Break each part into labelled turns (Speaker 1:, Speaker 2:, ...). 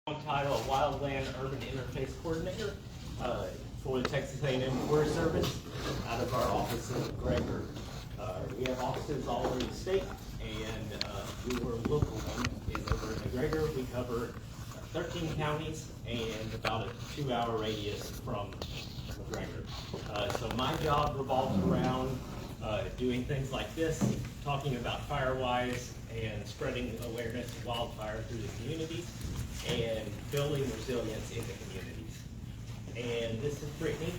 Speaker 1: Title of Wildland Urban Interface Coordinator for the Texas A&M Forest Service out of our office in McGregor. We have offices all over the state, and we were a local one is over in McGregor. We cover 13 counties and about a 2-hour radius from McGregor. So my job revolves around doing things like this, talking about Firewise and spreading awareness of wildfire through the communities and building resilience in the communities. And this is Brittany.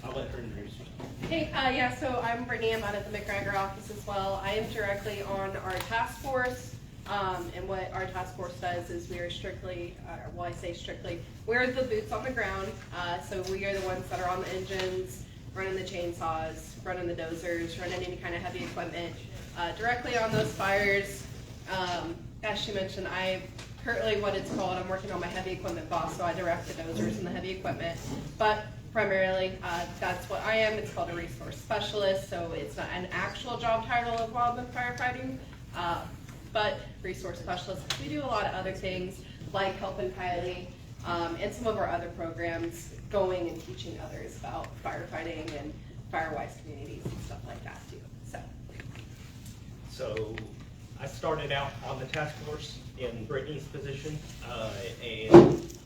Speaker 1: I'll let her introduce you.
Speaker 2: Hey, yeah, so I'm Brittany. I'm out of the McGregor office as well. I am directly on our task force, and what our task force does is we are strictly, well, I say strictly, we're the boots on the ground. So we are the ones that are on the engines, running the chainsaws, running the dozers, running any kind of heavy equipment directly on those fires. As she mentioned, I currently what it's called, I'm working on my heavy equipment boss, so I direct the dozers and the heavy equipment. But primarily, that's what I am. It's called a resource specialist, so it's not an actual job title of wildland firefighting, but resource specialist. We do a lot of other things like helping Kylie and some of our other programs, going and teaching others about firefighting and Firewise communities and stuff like that too.
Speaker 1: So I started out on the task force in Brittany's position, and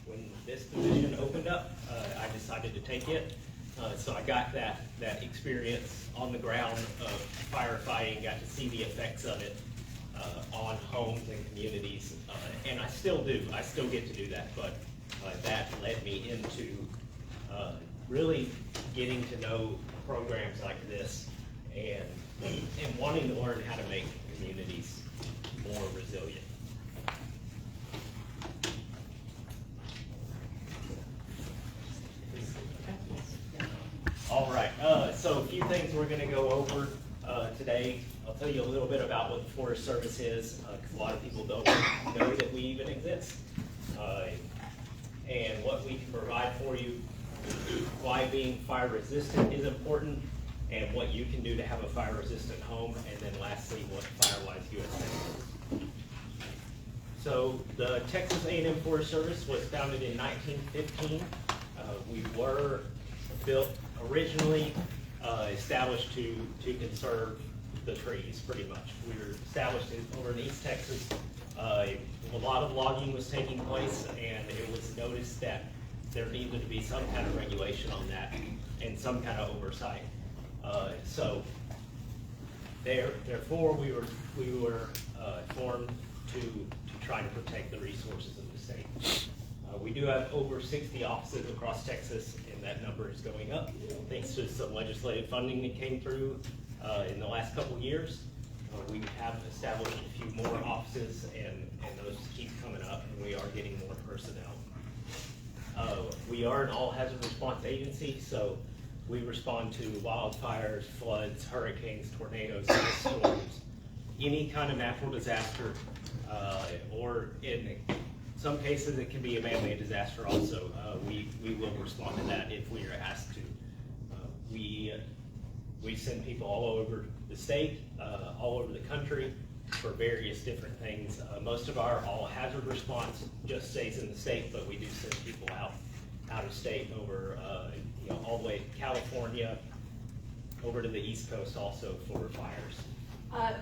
Speaker 1: when this position opened up, I decided to take it. So I got that experience on the ground of firefighting, got to see the effects of it on homes and communities, and I still do. I still get to do that, but that led me into really getting to know programs like this and wanting to learn how to make communities more resilient. All right, so a few things we're going to go over today. I'll tell you a little bit about what the Forest Service is, because a lot of people don't know that we even exist, and what we can provide for you, why being fire resistant is important, and what you can do to have a fire resistant home, and then lastly, what Firewise USA is. So the Texas A&M Forest Service was founded in 1915. We were built originally established to conserve the trees, pretty much. We were established over in East Texas. A lot of logging was taking place, and it was noticed that there needed to be some kind of regulation on that and some kind of oversight. So therefore, we were formed to try to protect the resources of the state. We do have over 60 offices across Texas, and that number is going up thanks to some legislative funding that came through in the last couple of years. We have established a few more offices, and those keep coming up, and we are getting more personnel. We are an all-hazard response agency, so we respond to wildfires, floods, hurricanes, tornadoes, storms, any kind of natural disaster, or in some cases it can be a man-made disaster also. We will respond to that if we are asked to. We send people all over the state, all over the country for various different things. Most of our all-hazard response just stays in the state, but we do send people out of state over all the way to California, over to the East Coast also for fires.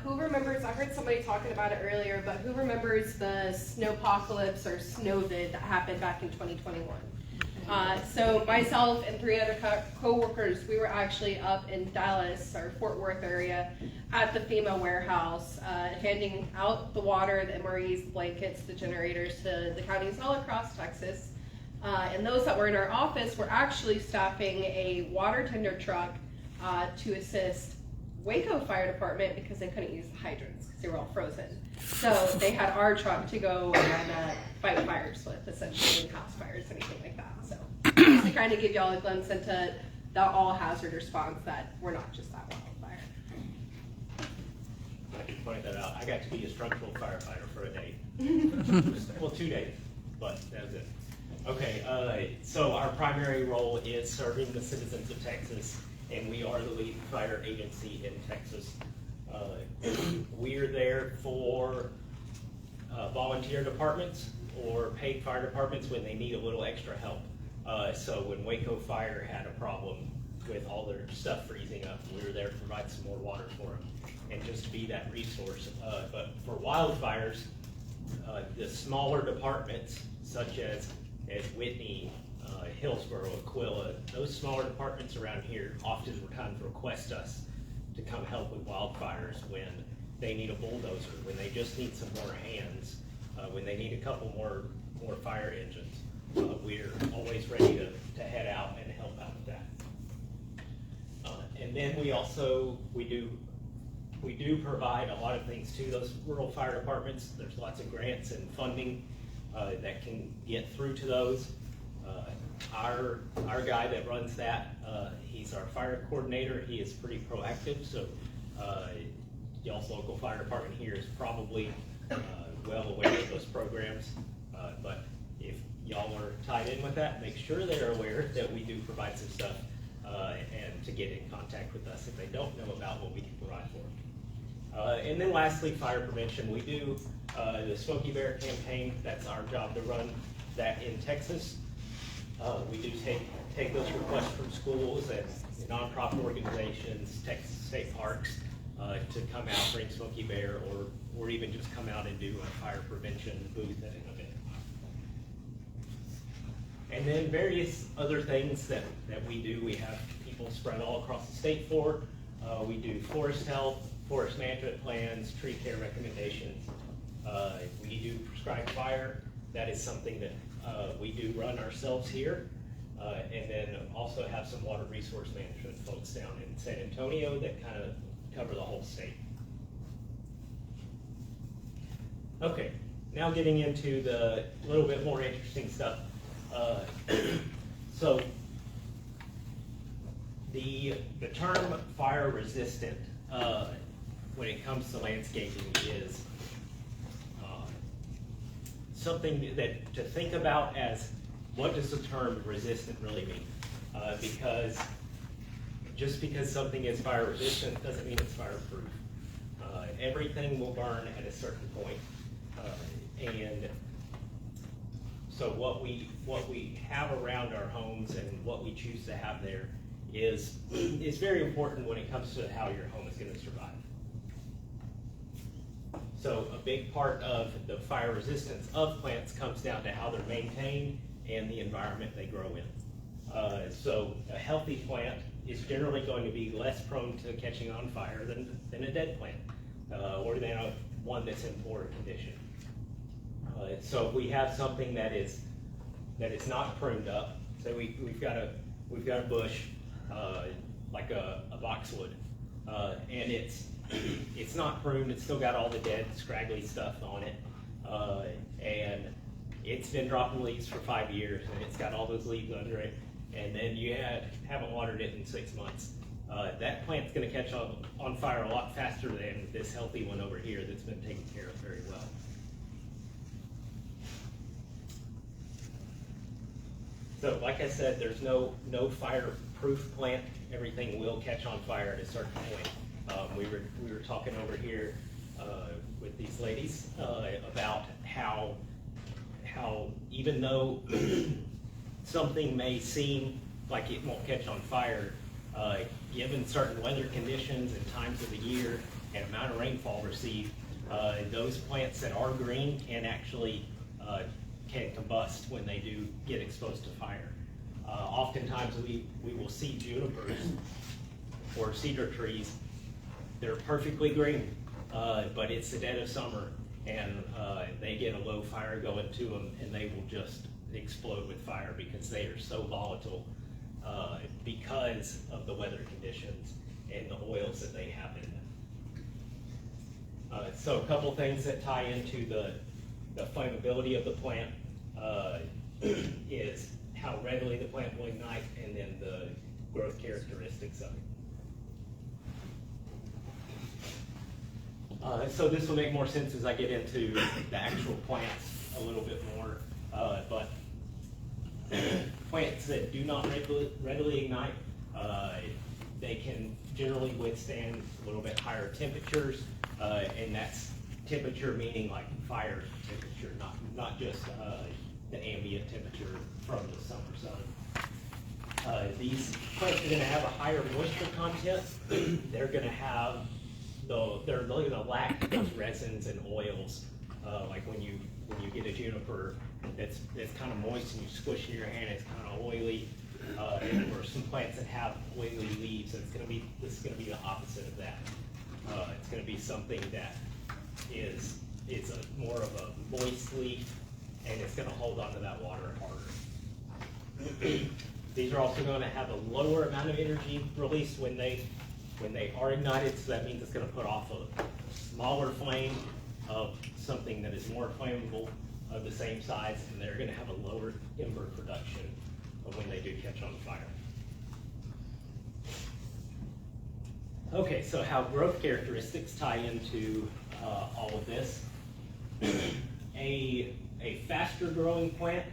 Speaker 2: Who remembers, I heard somebody talking about it earlier, but who remembers the snowpocalypse or snowvid that happened back in 2021? So myself and 3 other co-workers, we were actually up in Dallas or Fort Worth area at the FEMA warehouse, handing out the water, the MREs, the blankets, the generators to the counties all across Texas. And those that were in our office were actually staffing a water tender truck to assist Waco Fire Department because they couldn't use the hydrants because they were all frozen. So they had our truck to go and fight fires with, essentially, and house fires, anything like that. So just to kind of give y'all a glimpse into the all-hazard response, that we're not just that wildfire.
Speaker 1: I can point that out. I got to be a structural firefighter for a day. Well, 2 days, but that was it. Okay, so our primary role is serving the citizens of Texas, and we are the lead fire agency in Texas. We are there for volunteer departments or paid fire departments when they need a little extra help. So when Waco Fire had a problem with all their stuff freezing up, we were there to provide some more water for them and just be that resource. But for wildfires, the smaller departments such as Whitney, Hillsborough, Aquila, those smaller departments around here oftentimes request us to come help with wildfires when they need a bulldozer, when they just need some more hands, when they need a couple more fire engines. We're always ready to head out and help out with that. And then we do provide a lot of things to those rural fire departments. There's lots of grants and funding that can get through to those. Our guy that runs that, he's our fire coordinator. He is pretty proactive, so y'all's local fire department here is probably well aware of those programs. But if y'all are tied in with that, make sure they're aware that we do provide some stuff and to get in contact with us if they don't know about what we can provide for them. And then lastly, fire prevention. We do the Smoky Bear campaign. That's our job to run that in Texas. We do take those requests from schools and nonprofit organizations, Texas state parks, to come out, bring Smoky Bear, or even just come out and do a fire prevention booth at an event. And then various other things that we do. We have people spread all across the state for. We do forest health, forest management plans, tree care recommendations. We do prescribed fire. That is something that we do run ourselves here. And then also have some water resource management folks down in San Antonio that kind of cover the whole state. Okay, now getting into the little bit more interesting stuff. So the term fire resistant when it comes to landscaping is something that to think about as what does the term resistant really mean? Because just because something is fire resistant doesn't mean it's fireproof. Everything will burn at a certain point. And so what we have around our homes and what we choose to have there is very important when it comes to how your home is going to survive. So a big part of the fire resistance of plants comes down to how they're maintained and the environment they grow in. So a healthy plant is generally going to be less prone to catching on fire than a dead plant, or than one that's in poor condition. So if we have something that is not pruned up, so we've got a bush like a boxwood, and it's not pruned. It's still got all the dead, scraggly stuff on it, and it's been dropping leaves for 5 years, and it's got all those leaves under it. And then you haven't watered it in 6 months. That plant's going to catch on fire a lot faster than this healthy one over here that's been taken care of very well. So, like I said, there's no fireproof plant. Everything will catch on fire at a certain point. We were talking over here with these ladies about how even though something may seem like it won't catch on fire, given certain weather conditions and times of the year and amount of rainfall received, those plants that are green can actually can combust when they do get exposed to fire. Oftentimes we will see junipers or cedar trees. They're perfectly green, but it's the dead of summer, and they get a low fire going to them, and they will just explode with fire because they are so volatile because of the weather conditions and the oils that they have in them. So a couple things that tie into the flammability of the plant is how readily the plant will ignite, and then the growth characteristics of it. So this will make more sense as I get into the actual plants a little bit more, but plants that do not readily ignite, they can generally withstand a little bit higher temperatures, and that's temperature meaning like fire temperature, not not just the ambient temperature from the summer sun. These plants are going to have a higher moisture content. They're going to have they're going to lack those resins and oils, like when you get a juniper that's kind of moist and you squish it in your hand, it's kind of oily. Or some plants that have oily leaves, this is going to be the opposite of that. It's going to be something that it's more of a moist leaf, and it's going to hold onto that water harder. These are also going to have a lower amount of energy released when they are ignited, so that means it's going to put off a smaller flame of something that is more flammable of the same size, and they're going to have a lower ember production of when they do catch on fire. Okay, so how growth characteristics tie into all of this. A faster growing plant,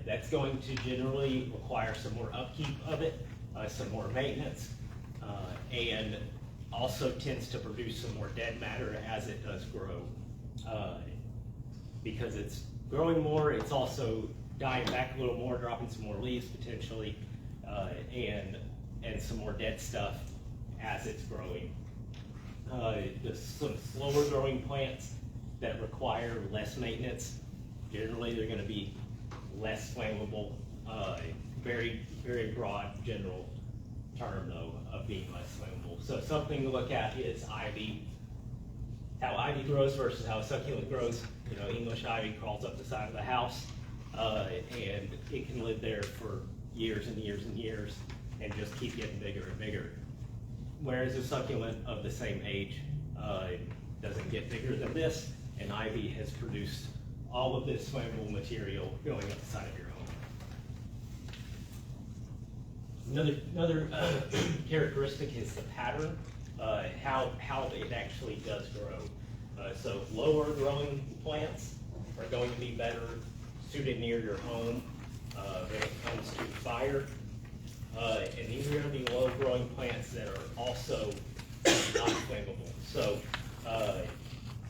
Speaker 1: that's going to generally require some more upkeep of it, some more maintenance, and also tends to produce some more dead matter as it does grow. Because it's growing more, it's also dying back a little more, dropping some more leaves potentially, and some more dead stuff as it's growing. Some slower growing plants that require less maintenance, generally they're going to be less flammable. Very, very broad general term though of being less flammable. So something to look at is ivy, how ivy grows versus how succulent grows. You know, English ivy crawls up the side of the house, and it can live there for years and years and years and just keep getting bigger and bigger. Whereas a succulent of the same age doesn't get bigger than this, and ivy has produced all of this flammable material going up the side of your home. Another characteristic is the pattern, how it actually does grow. So lower growing plants are going to be better suited near your home when it comes to fire. And these are going to be low growing plants that are also not flammable. So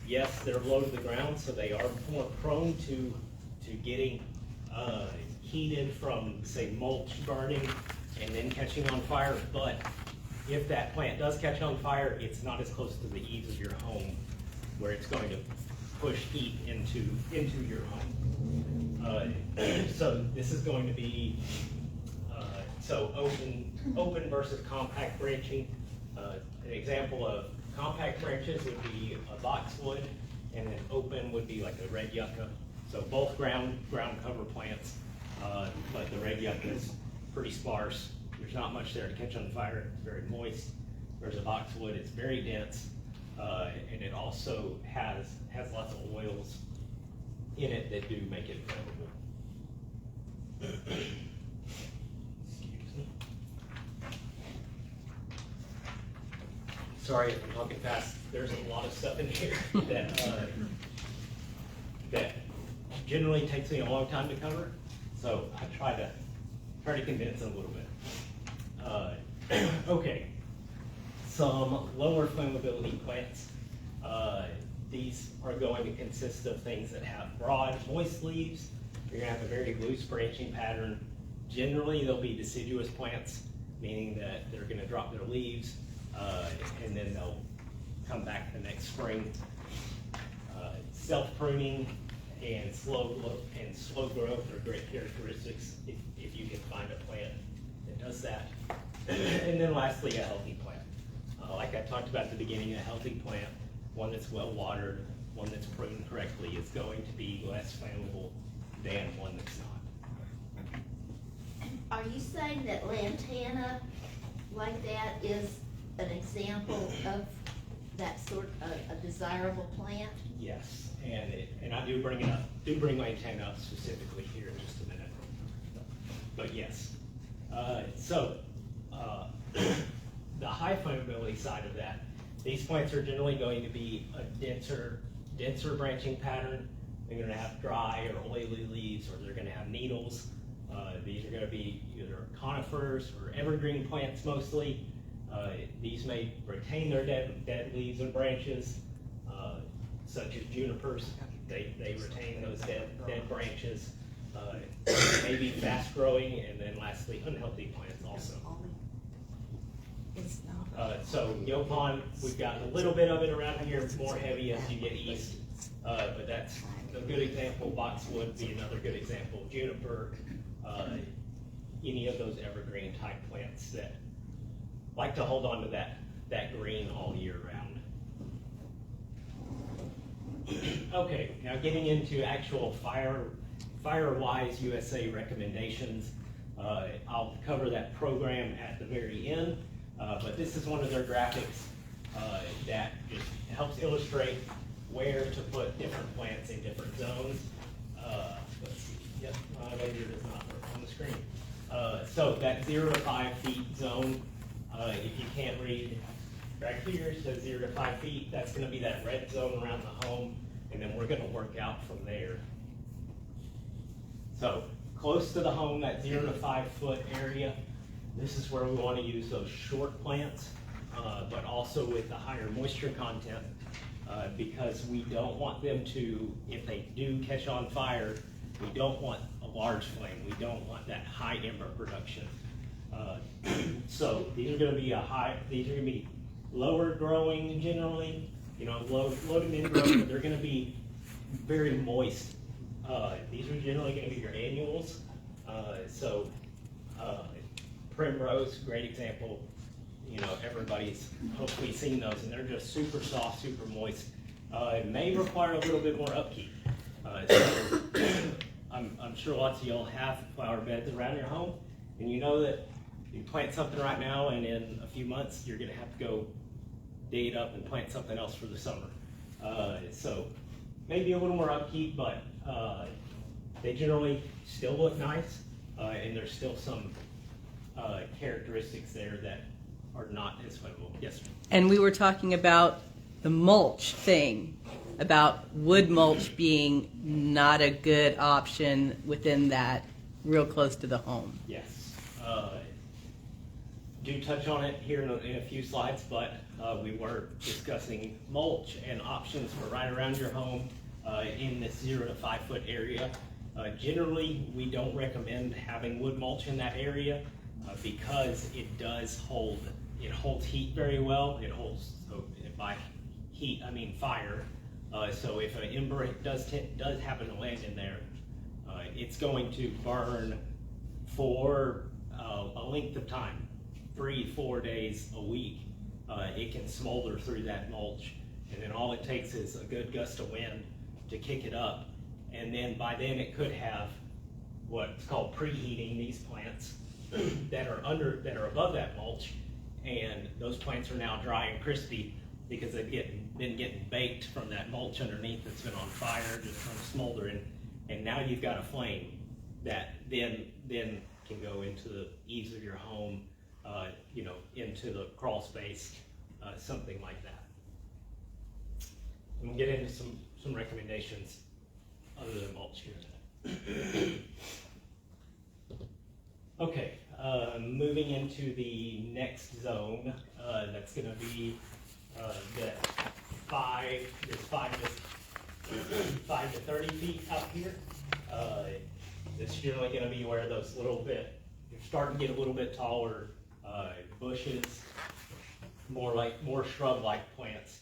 Speaker 1: yes, they're low to the ground, so they are more prone to getting heated from, say, mulch burning and then catching on fire. But if that plant does catch on fire, it's not as close to the eaves of your home where it's going to push heat into your home. So this is going to be so open versus compact branching. An example of compact branches would be a boxwood, and then open would be like a red yucca. So both ground cover plants, but the red yucca is pretty sparse. There's not much there to catch on fire. It's very moist. Whereas a boxwood, it's very dense, and it also has lots of oils in it that do make it flammable. Sorry if I'm talking fast. There's a lot of stuff in here that generally takes me a long time to cover, so I try to condense it a little bit. Okay, some lower flammability plants. These are going to consist of things that have broad, moist leaves. You're going to have a very loose branching pattern. Generally, they'll be deciduous plants, meaning that they're going to drop their leaves, and then they'll come back the next spring. Self-pruning and slow growth are great characteristics if you can find a plant that does that. And then lastly, a healthy plant. Like I talked about at the beginning, a healthy plant, one that's well watered, one that's pruned correctly, is going to be less flammable than one that's not.
Speaker 3: Are you saying that lantana like that is an example of that sort of a desirable plant?
Speaker 1: Yes, and I do bring it up. Do bring lantana up specifically here in just a minute. But yes, the high flammability side of that, these plants are generally going to be a denser branching pattern. They're going to have dry or oily leaves, or they're going to have needles. These are going to be either conifers or evergreen plants mostly. These may retain their dead leaves and branches, such as junipers. They retain those dead branches, maybe fast growing, and then lastly, unhealthy plants also.
Speaker 3: It's not.
Speaker 1: So Yopon, we've got a little bit of it around here. It's more heavy as you get east, but that's a good example. Boxwood would be another good example. Juniper, any of those evergreen type plants that like to hold on to that green all year round. Okay, now getting into actual Firewise USA recommendations. I'll cover that program at the very end, but this is one of their graphics that just helps illustrate where to put different plants in different zones. Let's see, yep, maybe it does not work on the screen. So that 0 to 5 feet zone, if you can't read, right here it says 0 to 5 feet, that's gonna be that red zone around the home, and then we're gonna work out from there. So close to the home, that 0 to 5 foot area, this is where we wanna use those short plants, but also with the higher moisture content, because we don't want them to, if they do catch on fire, we don't want a large flame. We don't want that high ember production. So these are going to be these are going to be lower growing generally, low to mid growing, but they're going to be very moist. These are generally going to be your annuals. Primrose, great example. Everybody's hopefully seen those, and they're just super soft, super moist. It may require a little bit more upkeep. I'm sure lots of y'all have flower beds around your home, and you know that you plant something right now, and in a few months you're going to have to go dig it up and plant something else for the summer. So maybe a little more upkeep, but they generally still look nice, and there's still some characteristics there that are not as flammable. Yes, sir.
Speaker 4: And we were talking about the mulch thing, about wood mulch being not a good option within that, real close to the home.
Speaker 1: Yes. Do touch on it here in a few slides, but we were discussing mulch and options for right around your home in this 0 to 5 foot area. Generally, we don't recommend having wood mulch in that area because it holds heat very well. It holds, by heat I mean fire. So if an ember does happen to land in there, it's going to burn for a length of time, 3-4 days a week. It can smolder through that mulch, and then all it takes is a good gust of wind to kick it up, and then by then it could have what's called preheating these plants that are above that mulch, and those plants are now dry and crispy because they've been getting baked from that mulch underneath that's been on fire, just from smoldering, and now you've got a flame that then can go into the eaves of your home, into the crawl space, something like that. And we'll get into some recommendations other than mulch here. Okay, moving into the next zone, that's going to be the 5 to 30 feet out here. This is generally going to be where those you're starting to get a little bit taller bushes, more shrub-like plants.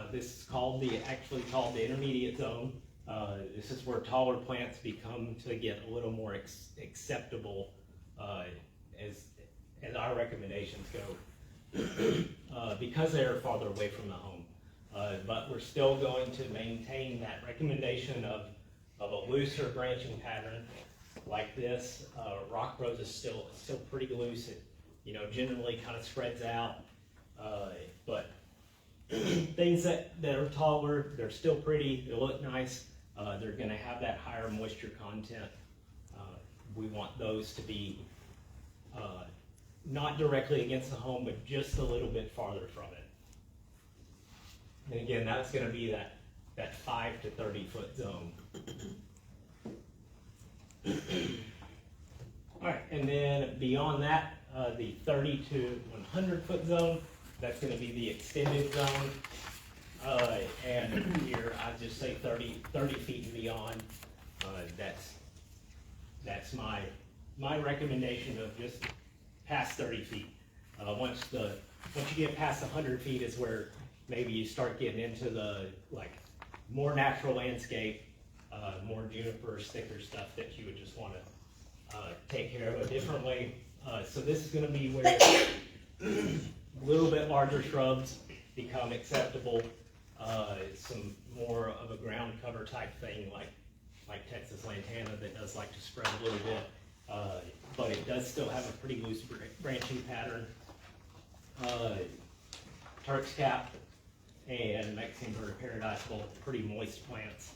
Speaker 1: This is actually called the intermediate zone. This is where taller plants become to get a little more acceptable as our recommendations go, because they are farther away from the home. But we're still going to maintain that recommendation of a looser branching pattern like this. Rock rose is still pretty loose. It generally kind of spreads out, but things that are taller, they're still pretty, they look nice, they're going to have that higher moisture content. We want those to be not directly against the home, but just a little bit farther from it. And again, that's going to be that 5 to 30 foot zone. All right, and then beyond that, the 30 to 100 foot zone, that's going to be the extended zone. And here, I just say 30 feet and beyond. That's my recommendation of just past 30 feet. Once you get past 100 feet is where maybe you start getting into the more natural landscape, more junipers, thicker stuff that you would just want to take care of a different way. So this is going to be where a little bit larger shrubs become acceptable. Some more of a ground cover type thing like Texas lantana that does like to spread a little bit, but it does still have a pretty loose branching pattern. Turk's cap and Mexican bird of paradise, both pretty moist plants.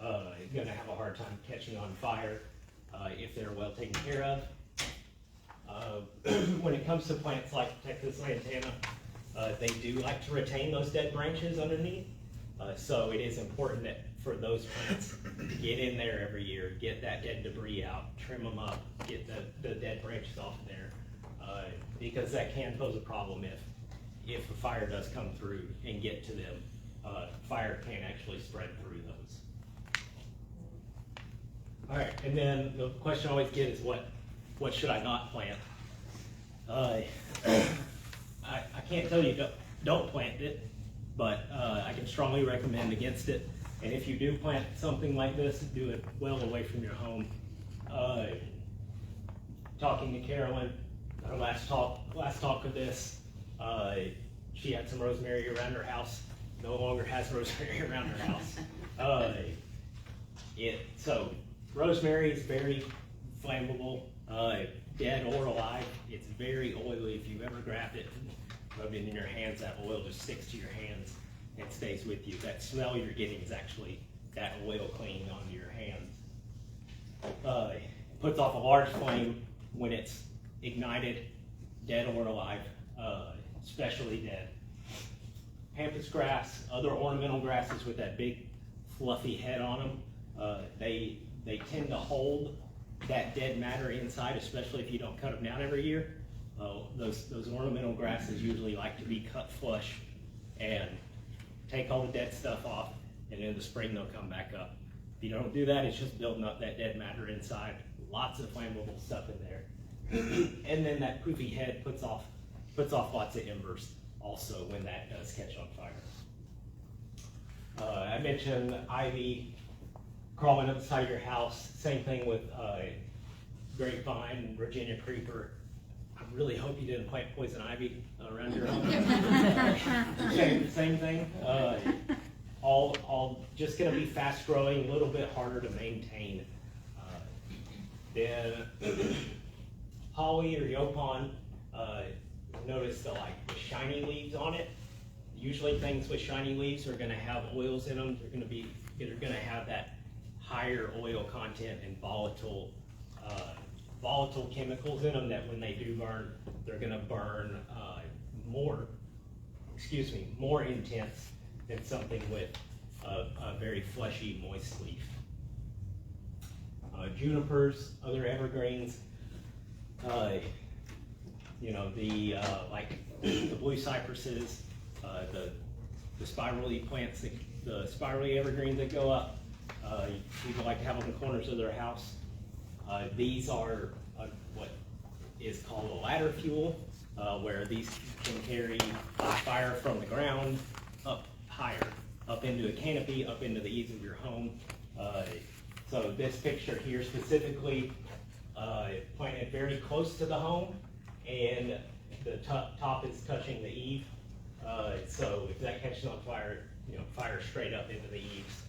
Speaker 1: Going to have a hard time catching on fire if they're well taken care of. When it comes to plants like Texas lantana, they do like to retain those dead branches underneath. So it is important that for those plants, get in there every year, get that dead debris out, trim them up, get the dead branches off of there, because that can pose a problem if a fire does come through and get to them. Fire can actually spread through those. All right, and then the question I always get is what should I not plant? I can't tell you don't plant it, but I can strongly recommend against it. And if you do plant something like this, do it well away from your home. Talking to Carolyn, our last talk of this, she had some rosemary around her house. No longer has rosemary around her house. So rosemary is very flammable, dead or alive. It's very oily. If you ever grabbed it and rubbed it in your hands, that oil just sticks to your hands and stays with you. That smell you're getting is actually that oil clinging onto your hands. It puts off a large flame when it's ignited, dead or alive, especially dead. Pampas grass, other ornamental grasses with that big fluffy head on them, they tend to hold that dead matter inside, especially if you don't cut them down every year. Those ornamental grasses usually like to be cut flush and take all the dead stuff off, and in the spring they'll come back up. If you don't do that, it's just building up that dead matter inside. Lots of flammable stuff in there. And then that poofy head puts off lots of embers also when that does catch on fire. I mentioned ivy crawling up the side of your house. Same thing with grapevine, Virginia creeper. I really hope you didn't plant poison ivy around your home. Same thing. All just going to be fast growing, a little bit harder to maintain. Then holly or yopon, notice the shiny leaves on it. Usually things with shiny leaves are going to have oils in them. They're going to have that higher oil content and volatile chemicals in them that when they do burn, they're going to burn more intense than something with a very fleshy, moist leaf. Junipers, other evergreens, the blue cypresses, the spirally plants, the spirally evergreens that go up. People like to have on the corners of their house. These are what is called a ladder fuel, where these can carry fire from the ground up higher, up into a canopy, up into the eaves of your home. So this picture here specifically planted very close to the home, and the top is touching the eave. So if that catches on fire, fire straight up into the eaves.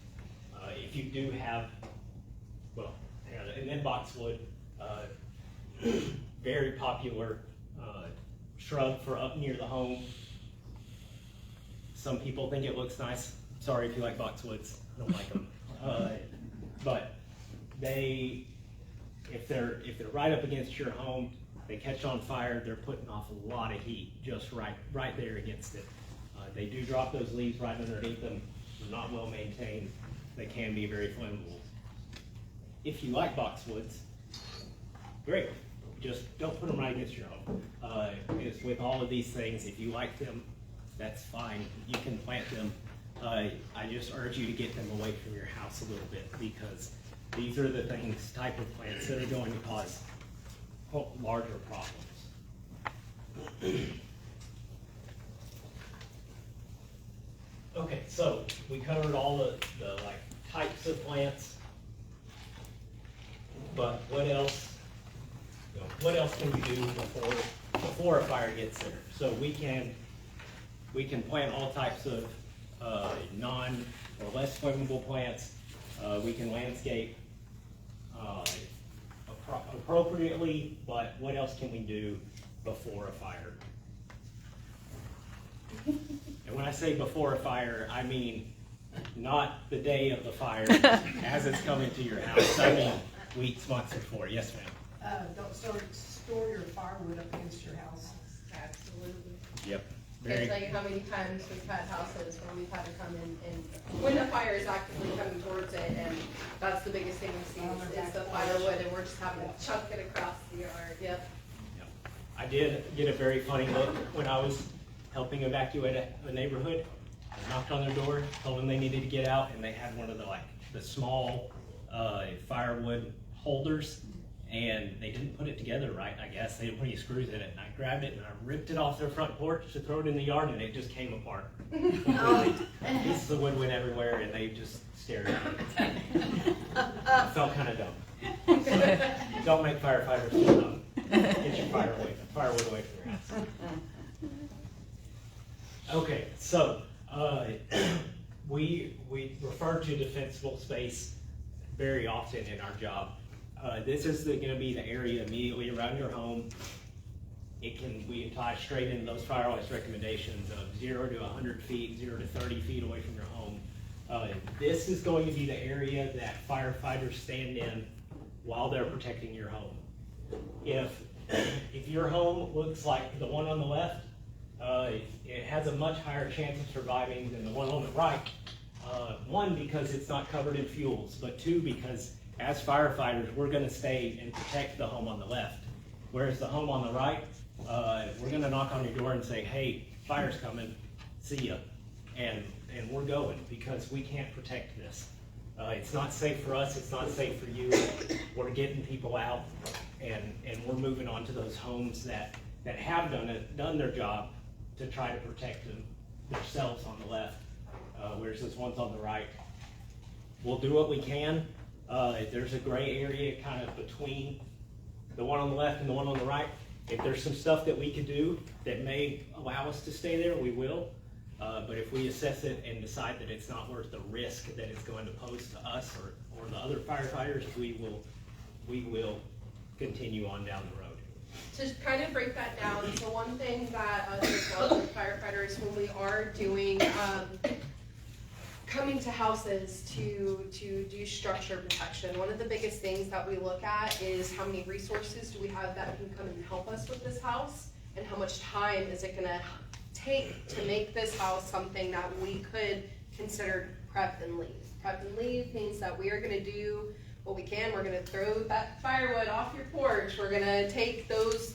Speaker 1: If you do have, and then boxwood, very popular shrub for up near the home. Some people think it looks nice. Sorry if you like boxwoods, I don't like them. But if they're right up against your home, they catch on fire, they're putting off a lot of heat just right there against it. They do drop those leaves right underneath them. They're not well maintained. They can be very flammable. If you like boxwoods, great. Just don't put them right against your home. Because with all of these things, if you like them, that's fine. You can plant them. I just urge you to get them away from your house a little bit, because these are the type of plants that are going to cause larger problems. Okay, so we covered all the like types of plants, but what else? What else can we do before a fire gets there? So we can plant all types of non or less flammable plants. We can landscape appropriately, but what else can we do before a fire? And when I say before a fire, I mean not the day of the fire as it's coming to your house. I mean weeks, months before. Yes, ma'am.
Speaker 5: Don't store your firewood up against your house.
Speaker 2: Absolutely.
Speaker 1: Yep.
Speaker 2: Can't tell you how many times we've had houses where we've had to come in and when the fire is actively coming towards it, and that's the biggest thing we see is the firewood, and we're just having to chuck it across the yard. Yep.
Speaker 1: I did get a very funny look when I was helping evacuate a neighborhood. I knocked on their door, told them they needed to get out, and they had one of the small firewood holders, and they didn't put it together right, I guess. They didn't put any screws in it, and I grabbed it and I ripped it off their front porch to throw it in the yard, and it just came apart. Pieces of wood went everywhere, and they just stared at me. I felt kind of dumb. So, don't make firefighters feel dumb. Get your firewood away from your house. Okay, so we refer to defensible space very often in our job. This is going to be the area immediately around your home. We tie straight into those Firewise recommendations of 0 to 100 feet, 0 to 30 feet away from your home. This is going to be the area that firefighters stand in while they're protecting your home. If your home looks like the one on the left, it has a much higher chance of surviving than the one on the right. One, because it's not covered in fuels, but two, because as firefighters, we're going to stay and protect the home on the left. Whereas the home on the right, we're going to knock on your door and say, hey, fire's coming, see ya. And we're going, because we can't protect this. It's not safe for us, it's not safe for you. We're getting people out, and we're moving on to those homes that have done their job to try to protect themselves on the left, whereas those ones on the right. We'll do what we can. There's a gray area kind of between the one on the left and the one on the right. If there's some stuff that we could do that may allow us to stay there, we will. But if we assess it and decide that it's not worth the risk that it's going to pose to us or the other firefighters, we will continue on down the road.
Speaker 2: To kind of break that down, so one thing that us as well as firefighters, when we are doing coming to houses to do structure protection, one of the biggest things that we look at is how many resources do we have that can come and help us with this house, and how much time is it going to take to make this house something that we could consider prep and leave. Prep and leave means that we are going to do what we can. We're going to throw that firewood off your porch. We're going to take those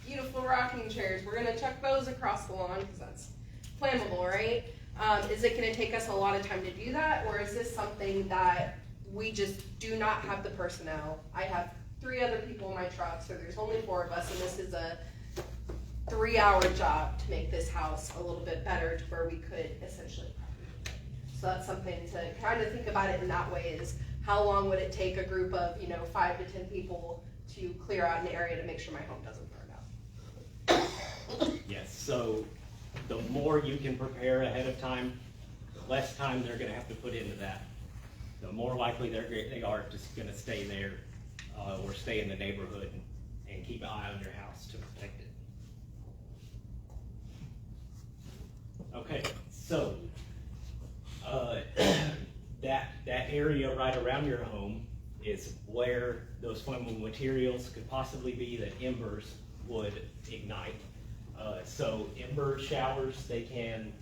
Speaker 2: beautiful rocking chairs. We're going to chuck those across the lawn because that's flammable, right? Is it going to take us a lot of time to do that, or is this something that we just do not have the personnel? I have 3 other people in my truck, so there's only 4 of us, and this is a 3-hour job to make this house a little bit better to where we could essentially. So that's something to kind of think about it in that way, is how long would it take a group of 5 to 10 people to clear out an area to make sure my home doesn't burn out?
Speaker 1: Yes, so the more you can prepare ahead of time, the less time they're going to have to put into that. The more likely they are just going to stay there or stay in the neighborhood and keep an eye on your house to protect it. Okay, so that area right around your home is where those flammable materials could possibly be that embers would ignite. So ember showers, they can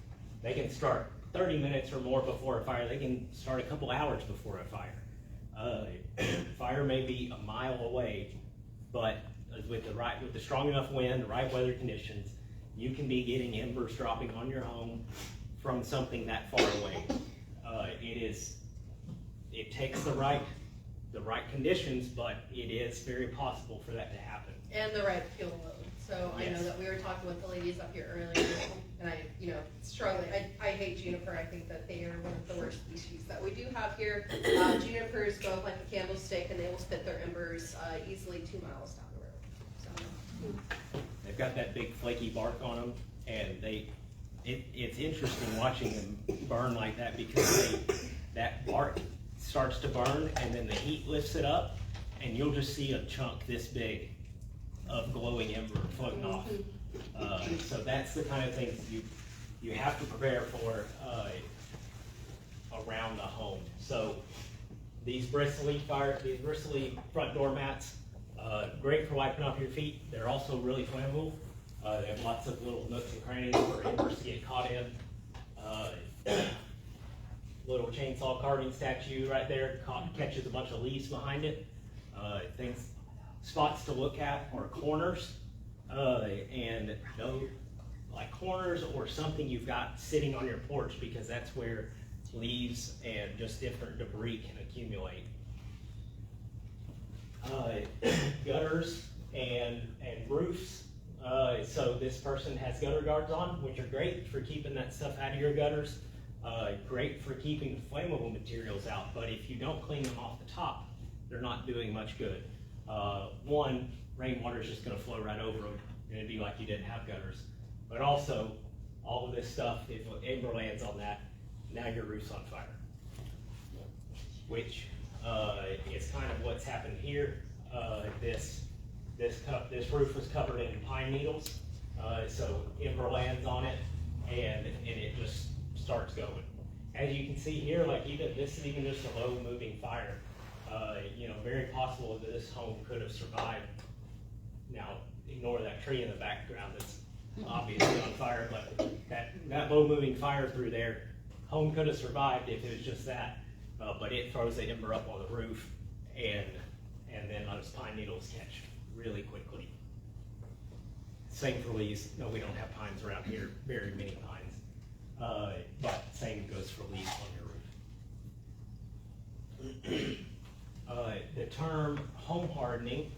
Speaker 1: start 30 minutes or more before a fire. They can start a couple hours before a fire. Fire may be a mile away, but with the strong enough wind, the right weather conditions, you can be getting embers dropping on your home from something that far away. It takes the right conditions, but it is very possible for that to happen.
Speaker 2: And the right fuel load. So I know
Speaker 1: Yes.
Speaker 2: that we were talking with the ladies up here earlier, and I, strongly, I hate juniper. I think that they are one of the worst species that we do have here. Junipers go up like a candlestick, and they will spit their embers easily 2 miles down the road. So.
Speaker 1: They've got that big flaky bark on them, and it's interesting watching them burn like that because that bark starts to burn, and then the heat lifts it up, and you'll just see a chunk this big of glowing ember floating off. So that's the kind of things you have to prepare for around the home. So these bristly front door mats, great for wiping off your feet. They're also really flammable. They have lots of little nooks and crannies for embers to get caught in. Little chainsaw carving statue right there catches a bunch of leaves behind it. Spots to look at are corners, and like corners or something you've got sitting on your porch, because that's where leaves and just different debris can accumulate. Gutters and roofs. So this person has gutter guards on, which are great for keeping that stuff out of your gutters. Great for keeping flammable materials out, but if you don't clean them off the top, they're not doing much good. One, rainwater is just going to flow right over them, and it'd be like you didn't have gutters. But also, all of this stuff, if ember lands on that, now your roof's on fire. Which is kind of what's happened here. This roof was covered in pine needles, so ember lands on it, and it just starts going. As you can see here, like this is even just a low moving fire. Very possible that this home could have survived. Now, ignore that tree in the background that's obviously on fire, but that low moving fire through there, home could have survived if it was just that, but it throws the ember up on the roof, and then those pine needles catch really quickly. Same for leaves. No, we don't have pines around here, very many pines, but same goes for leaves on your roof. The term home hardening,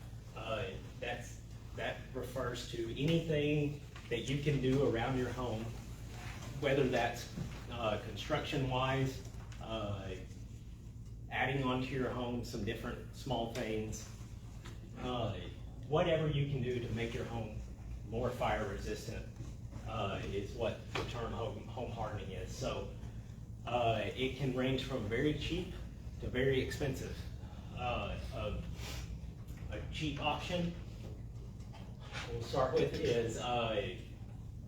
Speaker 1: that refers to anything that you can do around your home, whether that's construction-wise, adding onto your home some different small things, whatever you can do to make your home more fire resistant is what the term home hardening is. So it can range from very cheap to very expensive. A cheap option we'll start with is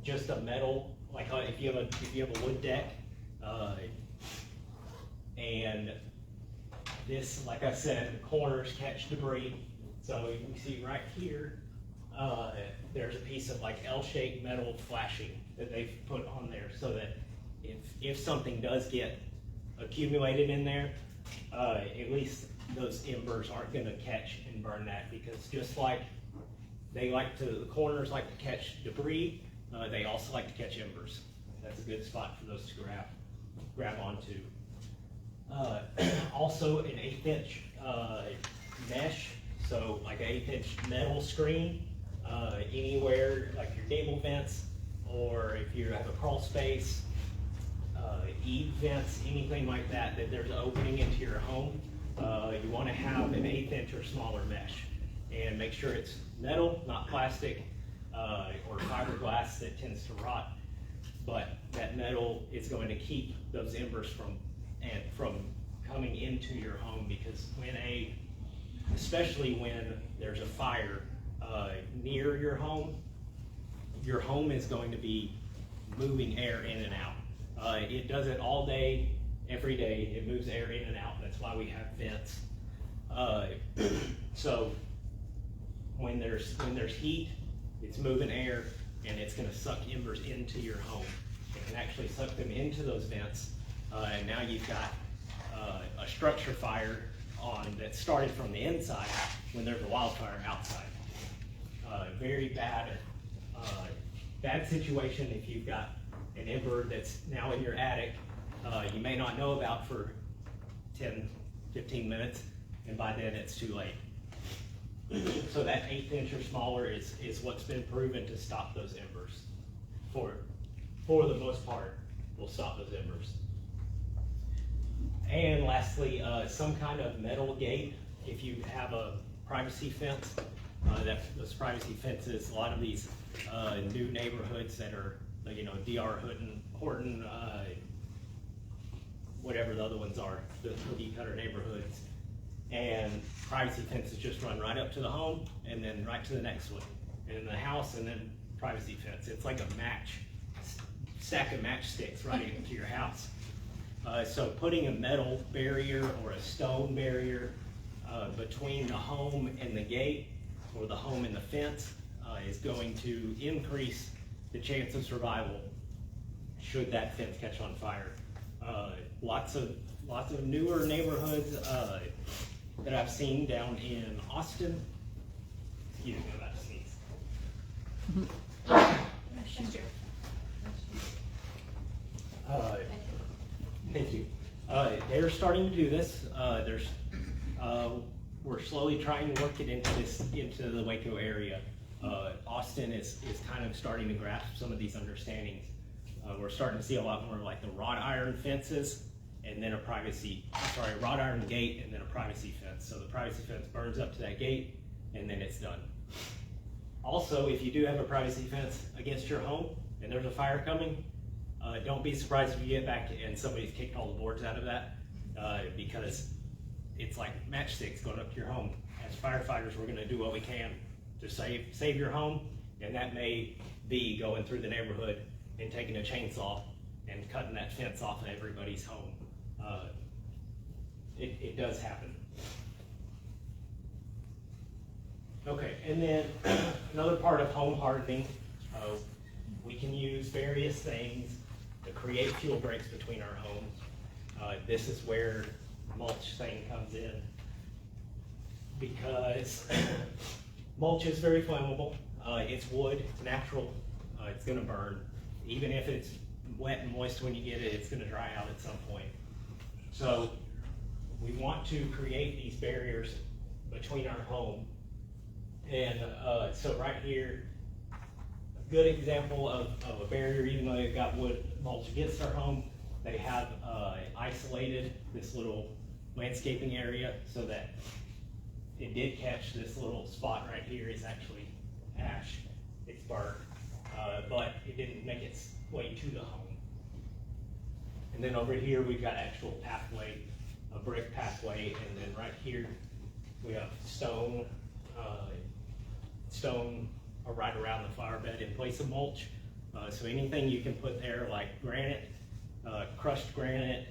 Speaker 1: just a metal, like if you have a wood deck, and this, like I said, the corners catch debris. So you can see right here, there's a piece of like L-shaped metal flashing that they've put on there, so that if something does get accumulated in there, at least those embers aren't going to catch and burn that, because just like the corners like to catch debris, they also like to catch embers. That's a good spot for those to grab onto. Also an 1/8" mesh, so like an 1/8" metal screen, anywhere like your gable vents, or if you have a crawl space, eave vents, anything like that, that there's an opening into your home, you want to have an 1/8" or smaller mesh, and make sure it's metal, not plastic, or fiberglass that tends to rot. But that metal is going to keep those embers from coming into your home, because especially when there's a fire near your home is going to be moving air in and out. It does it all day, every day. It moves air in and out. That's why we have vents. So when there's heat, it's moving air, and it's going to suck embers into your home. It can actually suck them into those vents, and now you've got a structure fire on that started from the inside when there's a wildfire outside. Very bad situation if you've got an ember that's now in your attic, you may not know about for 10, 15 minutes, and by then it's too late. So that 1/8 inch or smaller is what's been proven to stop those embers. For the most part, will stop those embers. And lastly, some kind of metal gate. If you have a privacy fence, those privacy fences, a lot of these new neighborhoods that are, DR Horton, whatever the other ones are, the cookie cutter neighborhoods, and privacy fences just run right up to the home and then right to the next one, and then the house, and then privacy fence. It's like a stack of matchsticks right into your house. So putting a metal barrier or a stone barrier between the home and the gate, or the home and the fence, is going to increase the chance of survival should that fence catch on fire. Lots of newer neighborhoods that I've seen down in Austin. Excuse me, I'm about to sneeze. Thank you. They're starting to do this. We're slowly trying to work it into the Waco area. Austin is kind of starting to grasp some of these understandings. We're starting to see a lot more like the wrought iron fences, and then wrought iron gate, and then a privacy fence. So the privacy fence burns up to that gate, and then it's done. Also, if you do have a privacy fence against your home, and there's a fire coming, don't be surprised if you get back and somebody's kicked all the boards out of that, because it's like matchsticks going up to your home. As firefighters, we're going to do what we can to save your home, and that may be going through the neighborhood and taking a chainsaw and cutting that fence off of everybody's home. It does happen. Okay, and then another part of home hardening, we can use various things to create fuel breaks between our homes. This is where mulch thing comes in, because mulch is very flammable. It's wood, it's natural, it's gonna burn. Even if it's wet and moist when you get it, it's gonna dry out at some point. So we want to create these barriers between our home. And so right here, a good example of a barrier, even though they've got wood mulch against our home, they have isolated this little landscaping area so that it did catch. This little spot right here is actually ash. It's burnt, but it didn't make its way to the home. And then over here we've got actual pathway, a brick pathway, and then right here we have stone right around the flower bed in place of mulch. So anything you can put there, like granite, crushed granite,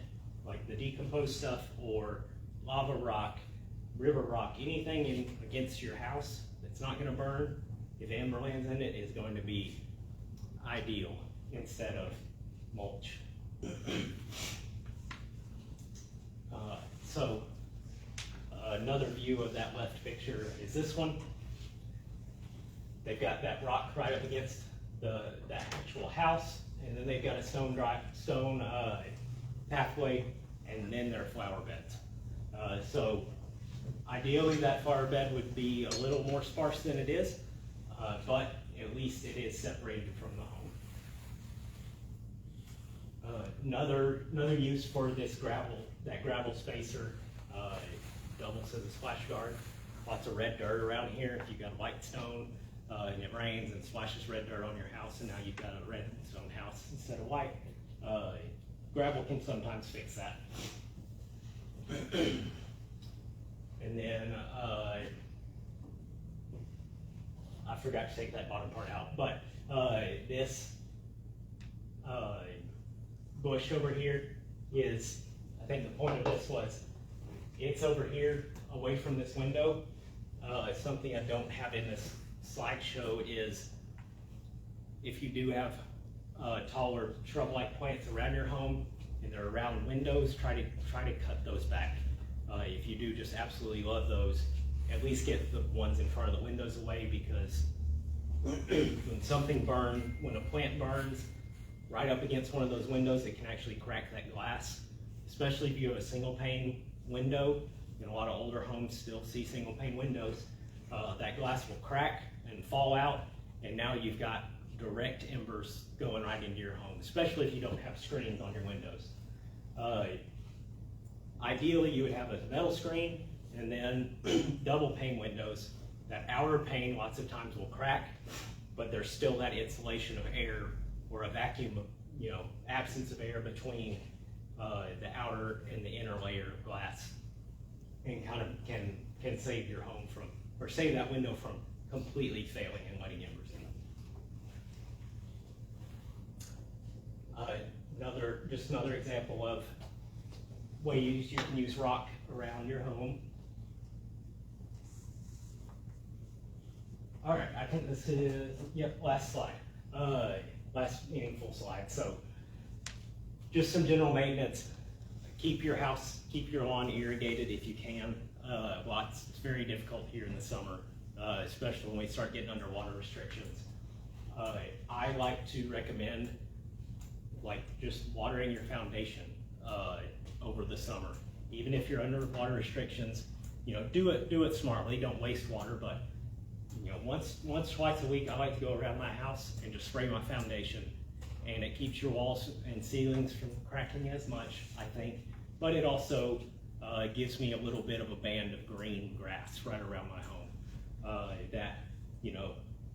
Speaker 1: like the decomposed stuff, or lava rock, river rock, anything against your house that's not going to burn, if amber lands in it, is going to be ideal instead of mulch. So another view of that left picture is this one. They've got that rock right up against that actual house, and then they've got a stone pathway, and then their flower beds. So ideally that flower bed would be a little more sparse than it is, but at least it is separated from the home. Another use for this gravel spacer, doubles as a splash guard. Lots of red dirt around here. If you've got a white stone and it rains and splashes red dirt on your house, and now you've got a red stone house instead of white, gravel can sometimes fix that. And then I forgot to take that bottom part out, but this bush over here is, I think the point of this was, it's over here away from this window. Something I don't have in this slideshow is, if you do have taller shrub-like plants around your home and they're around windows, try to cut those back. If you do just absolutely love those, at least get the ones in front of the windows away, because when a plant burns, right up against one of those windows, it can actually crack that glass, especially if you have a single pane window. A lot of older homes still see single pane windows. That glass will crack and fall out, and now you've got direct embers going right into your home, especially if you don't have screens on your windows. Ideally, you would have a metal screen and then double pane windows. That outer pane lots of times will crack, but there's still that insulation of air or a vacuum, absence of air between the outer and the inner layer of glass, and kind of can save your home from, or save that window from completely failing and letting embers in. Just another example of ways you can use rock around your home. All right, I think this is, last slide. Last meaningful slide. So just some general maintenance. Keep your lawn irrigated if you can. It's very difficult here in the summer, especially when we start getting under water restrictions. I like to recommend just watering your foundation over the summer. Even if you're under water restrictions, do it smartly. Don't waste water, but twice a week, I like to go around my house and just spray my foundation, and it keeps your walls and ceilings from cracking as much, I think. But it also gives me a little bit of a band of green grass right around my home.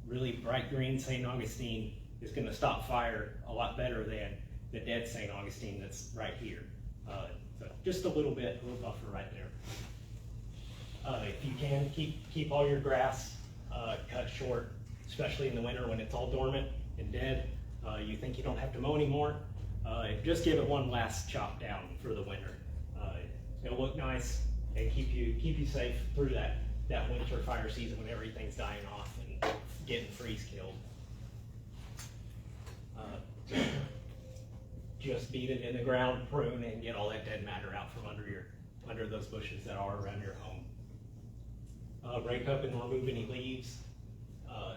Speaker 1: Really bright green St. Augustine is going to stop fire a lot better than the dead St. Augustine that's right here. So just a little buffer right there. If you can, keep all your grass cut short, especially in the winter when it's all dormant and dead. You think you don't have to mow anymore. Just give it one last chop down for the winter. It'll look nice and keep you safe through that winter fire season when everything's dying off and getting freeze killed. Just beat it in the ground, prune, and get all that dead matter out from under those bushes that are around your home. Rake up and remove any leaves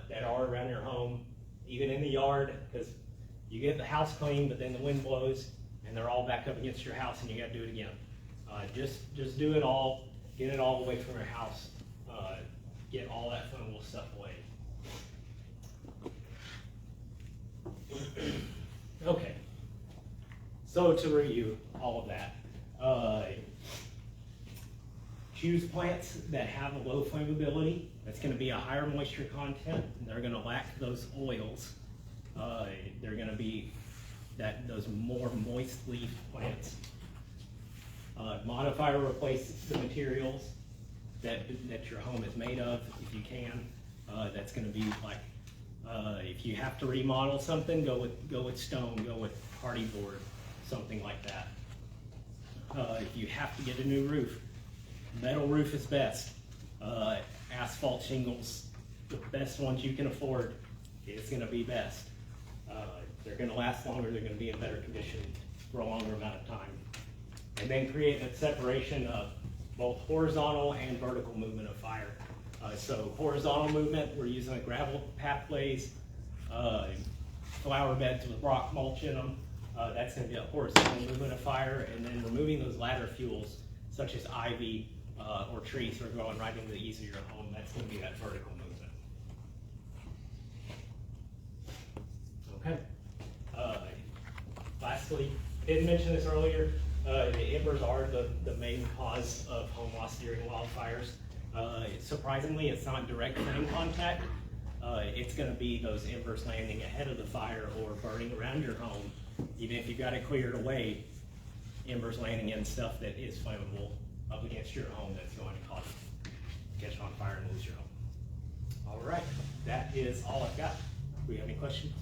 Speaker 1: that are around your home, even in the yard, because you get the house clean, but then the wind blows and they're all back up against your house, and you got to do it again. Just do it all, get it all away from your house, get all that flammable stuff away. Okay, so to review all of that, choose plants that have a low flammability. That's going to be a higher moisture content. They're going to lack those oils. They're going to be those more moist leaf plants. Modify or replace the materials that your home is made of if you can. That's going to be if you have to remodel something, go with stone, go with hardy board, something like that. If you have to get a new roof, metal roof is best. Asphalt shingles, the best ones you can afford, is going to be best. They're going to last longer, they're going to be in better condition for a longer amount of time. And then create a separation of both horizontal and vertical movement of fire. So horizontal movement, we're using gravel pathways, flower beds with rock mulch in them. That's going to be a horizontal movement of fire. And then removing those ladder fuels, such as ivy or trees that are going right into the eaves of your home, that's going to be that vertical movement. Okay. Lastly, didn't mention this earlier, the embers are the main cause of home loss during wildfires. Surprisingly, it's not direct flame contact. It's going to be those embers landing ahead of the fire or burning around your home. Even if you got it cleared away, embers landing in stuff that is flammable up against your home that's going to cause catch on fire and lose your home. All right, that is all I've got. Do we have any questions?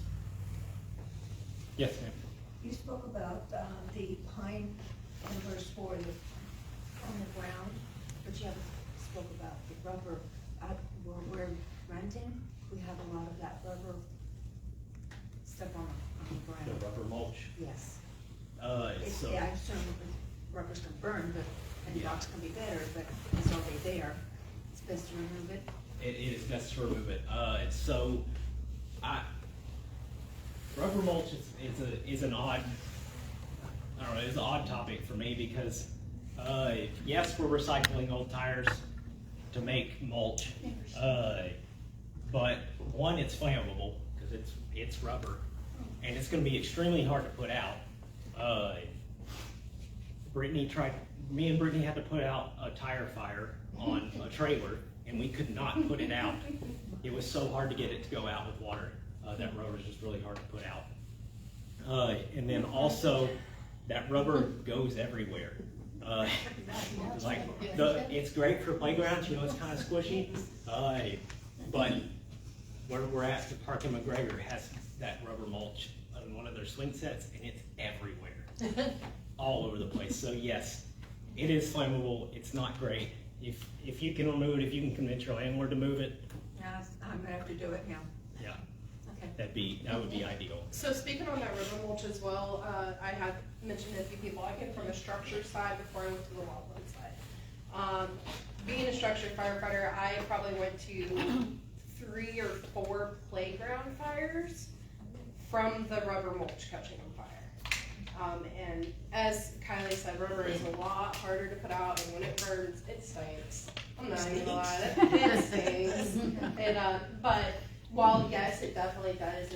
Speaker 1: Yes, ma'am.
Speaker 5: You spoke about the pine embers on the ground, but you haven't spoke about the rubber. Where we're renting, we have a lot of that rubber stuff on the ground.
Speaker 1: The rubber mulch.
Speaker 5: Yes.
Speaker 1: So
Speaker 5: Yeah, I assume rubber's gonna burn, and rocks can be better, but it's already there. It's best to remove it.
Speaker 1: it is best to remove it. So Rubber mulch is an odd, I don't know, it's an odd topic for me because, yes, we're recycling old tires to make mulch, but one, it's flammable because it's rubber, and it's going to be extremely hard to put out. Me and Brittany had to put out a tire fire on a trailer, and we could not put it out. It was so hard to get it to go out with water. That rubber is just really hard to put out. And then also, that rubber goes everywhere. It's great for playgrounds, it's kind of squishy. But where we're at, the park in McGregor has that rubber mulch on one of their swing sets, and it's everywhere, all over the place. So yes, it is flammable. It's not great. If you can remove it, if you can convince your landlord to move it,
Speaker 5: Yeah, I'm gonna have to do it now.
Speaker 1: yeah,
Speaker 5: Okay.
Speaker 1: that would be ideal.
Speaker 2: So speaking on that river mulch as well, I have mentioned to a few people, I came from a structure side before I went to the wildland side. Being a structure firefighter, I probably went to 3 or 4 playground fires from the rubber mulch catching on fire. And as Kylie said, rubber is a lot harder to put out, and when it burns, it stinks. I'm not even gonna lie, it stinks. And, but while yes, it definitely does,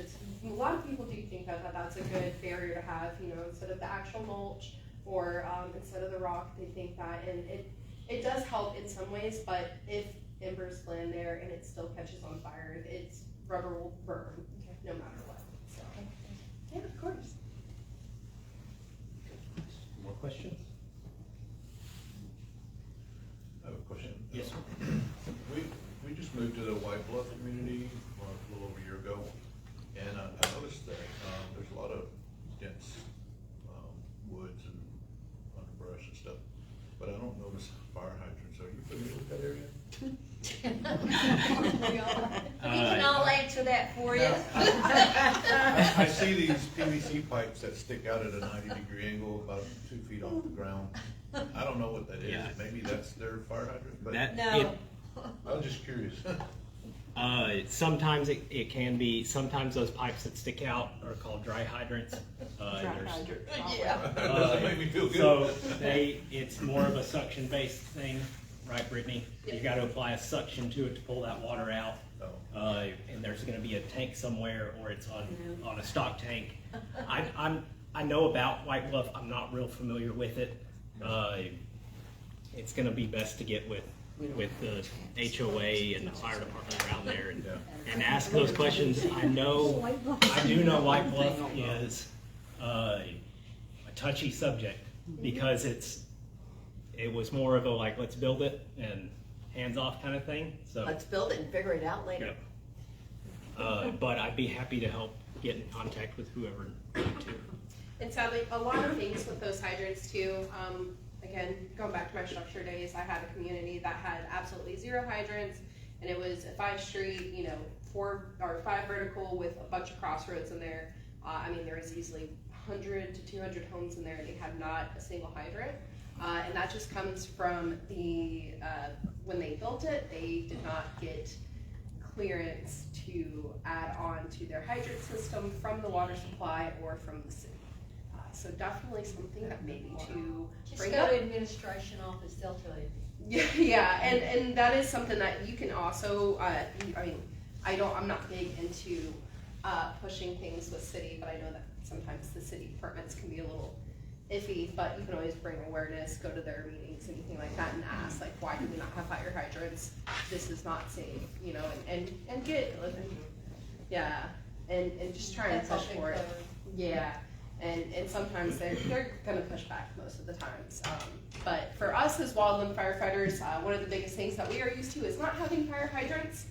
Speaker 2: a lot of people do think that that's a good barrier to have, instead of the actual mulch or instead of the rock, they think that, and it does help in some ways, but if embers land there and it still catches on fire, rubber will burn no matter what. So, yeah, of course.
Speaker 1: More questions?
Speaker 6: I have a question.
Speaker 1: Yes, sir.
Speaker 6: We just moved to the White Bluff community a little over a year ago, and I noticed that there's a lot of dense woods and underbrush and stuff, but I don't notice fire hydrants. Are you familiar with that area?
Speaker 3: We can all answer that for you.
Speaker 6: I see these PVC pipes that stick out at a 90-degree angle about 2 feet off the ground. I don't know what that is.
Speaker 1: Yeah.
Speaker 6: Maybe that's their fire hydrant, but
Speaker 3: No.
Speaker 6: I was just curious.
Speaker 1: Sometimes it can be. Sometimes those pipes that stick out are called dry hydrants.
Speaker 3: Yeah.
Speaker 6: That made me feel good.
Speaker 1: So it's more of a suction-based thing, right, Brittany? You got to apply a suction to it to pull that water out.
Speaker 6: Oh.
Speaker 1: And there's going to be a tank somewhere, or it's on a stock tank. I know about White Bluff. I'm not real familiar with it. It's going to be best to get with the HOA and the fire department around there and ask those questions. I do know White Bluff is a touchy subject because it was more of a let's build it and hands off kind of thing. So
Speaker 3: Let's build it and figure it out later.
Speaker 1: but I'd be happy to help get in contact with whoever you need to.
Speaker 2: And sadly, a lot of things with those hydrants too. Again, going back to my structure days, I had a community that had absolutely 0 hydrants, and it was a 5-street, 4 or 5 vertical with a bunch of crossroads in there. There was easily 100 to 200 homes in there, and they had not a single hydrant. And that just comes from when they built it, they did not get clearance to add on to their hydrant system from the water supply or from the city. So definitely something that maybe to bring
Speaker 3: Just go
Speaker 2: up.
Speaker 3: to administration office, they'll tell you.
Speaker 2: Yeah, and that is something that you can also, I'm not big into pushing things with city, but I know that sometimes the city departments can be a little iffy, but you can always bring awareness, go to their meetings, anything like that, and ask, why do we not have fire hydrants? This is not safe, and get, and just try and
Speaker 3: That's all
Speaker 2: push
Speaker 3: big
Speaker 2: for it.
Speaker 3: cover.
Speaker 2: Yeah. And sometimes they're going to push back most of the times. But for us as wildland firefighters, one of the biggest things that we are used to is not having fire hydrants.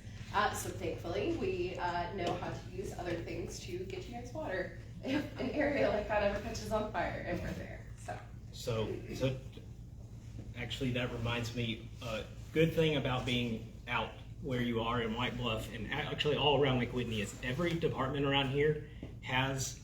Speaker 2: So thankfully, we know how to use other things to get you guys water if an area like that ever catches on fire, and we're there.
Speaker 1: So actually, that reminds me, good thing about being out where you are in White Bluff, and actually all around Lake Whitney, is every department around here has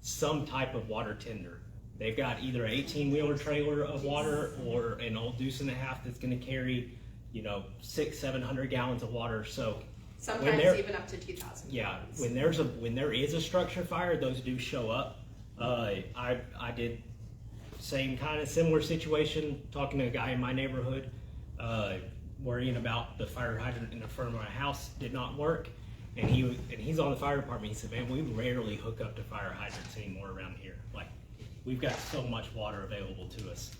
Speaker 1: some type of water tender. They've got either an 18-wheeler trailer of water or an old deuce and a half that's going to carry, 600-700 gallons of water. So
Speaker 2: Sometimes
Speaker 7: there-
Speaker 2: even up to 2,000.
Speaker 7: Yeah, when there is a structure fire, those do show up. I did same kind of similar situation, talking to a guy in my neighborhood, worrying about the fire hydrant in the front of my house did not work, and he's on the fire department. He said, "Man, we rarely hook up to fire hydrants anymore around here. Like, we've got so much water available to us,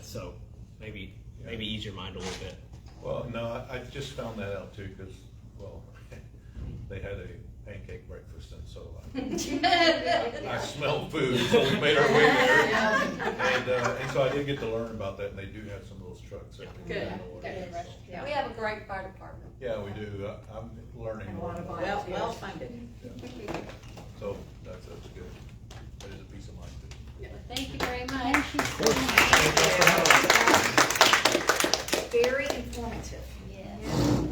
Speaker 7: so maybe ease your mind a little bit."
Speaker 6: Well, no, I just found that out too, because, well, they had a pancake breakfast, and so I smelled food, so we made our way there. And so I did get to learn about that, and they do have some of those trucks that can
Speaker 2: Good.
Speaker 6: handle it.
Speaker 2: Good.
Speaker 8: We have a great fire department.
Speaker 6: Yeah, we do. I'm learning
Speaker 8: And a
Speaker 6: more
Speaker 8: lot
Speaker 6: and
Speaker 8: of
Speaker 6: more.
Speaker 8: volunteers.
Speaker 9: Well funded.